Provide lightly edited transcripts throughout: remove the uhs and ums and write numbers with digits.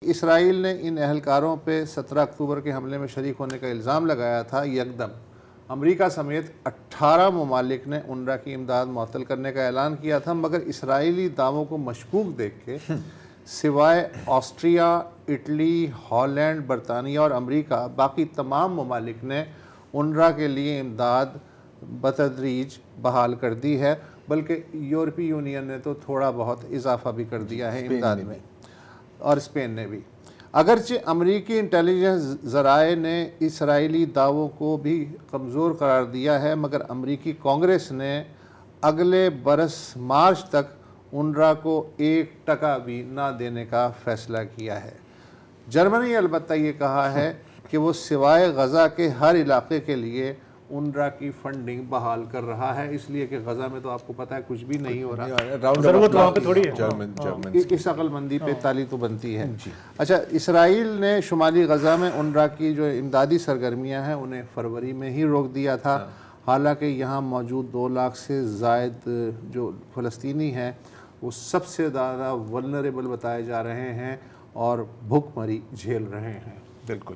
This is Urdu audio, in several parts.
اسرائیل نے ان اہلکاروں پہ 17 اکتوبر کے حملے میں شریک ہونے کا الزام لگایا تھا۔ یکدم امریکہ سمیت 18 ممالک نے انروا کی امداد معطل کرنے کا اعلان کیا تھا، مگر اسرائیلی دعووں کو مشکوک دیکھ کے سوائے آسٹریا، اٹلی، ہالینڈ، برطانیہ اور امریکہ، باقی تمام ممالک نے انروا کے لیے امداد بتدریج بحال کر دی ہے، بلکہ یورپی یونین نے تو تھوڑا بہت اضافہ بھی کر دیا ہے امداد میں، اور اسپین نے بھی۔ اگرچہ امریکی انٹیلیجنس ذرائع نے اسرائیلی دعووں کو بھی کمزور قرار دیا ہے، مگر امریکی کانگریس نے اگلے برس مارچ تک انروا کو 1% بھی نہ دینے کا فیصلہ کیا ہے۔ جرمنی البتہ یہ کہا ہے کہ وہ سوائے غزہ کے ہر علاقے کے لیے انروا کی فنڈنگ بحال کر رہا ہے، اس لیے کہ غزہ میں تو آپ کو پتہ ہے کچھ بھی نہیں ہو رہا، ضرورت وہاں پہ تھوڑی ہے، اس عقل مندی پہ تالی تو بنتی ہے۔ اچھا، اسرائیل نے شمالی غزہ میں انروا کی جو امدادی سرگرمیاں ہیں انہیں فروری میں ہی روک دیا تھا، حالانکہ یہاں موجود 2 لاکھ سے زائد جو فلسطینی ہیں وہ سب سے زیادہ ولنریبل بتائے جا رہے ہیں اور بھوک مری جھیل رہے ہیں۔ بالکل۔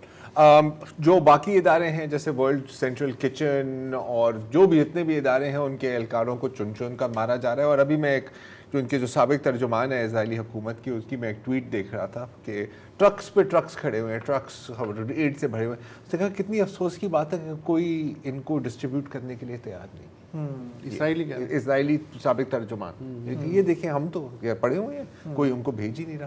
جو باقی ادارے ہیں جیسے ورلڈ سینٹرل کچن اور جو بھی جتنے بھی ادارے ہیں ان کے اہلکاروں کو چن چن کر مارا جا رہا ہے، اور ابھی میں ایک جو ان کے جو سابق ترجمان ہے اسرائیلی حکومت کی، اس کی میں ایک ٹویٹ دیکھ رہا تھا کہ ٹرکس پہ ٹرکس کھڑے ہوئے ہیں، ٹرکس ایڈ سے بھرے ہوئے ہیں۔ اس نے کہا کتنی افسوس کی بات ہے کہ کوئی ان کو ڈسٹریبیوٹ کرنے کے لیے تیار نہیں۔ اسرائیلی سابق ترجمان، یہ دیکھیں ہم تو پڑے ہوئے ہیں، کوئی ان کو بھیج ہی نہیں رہا۔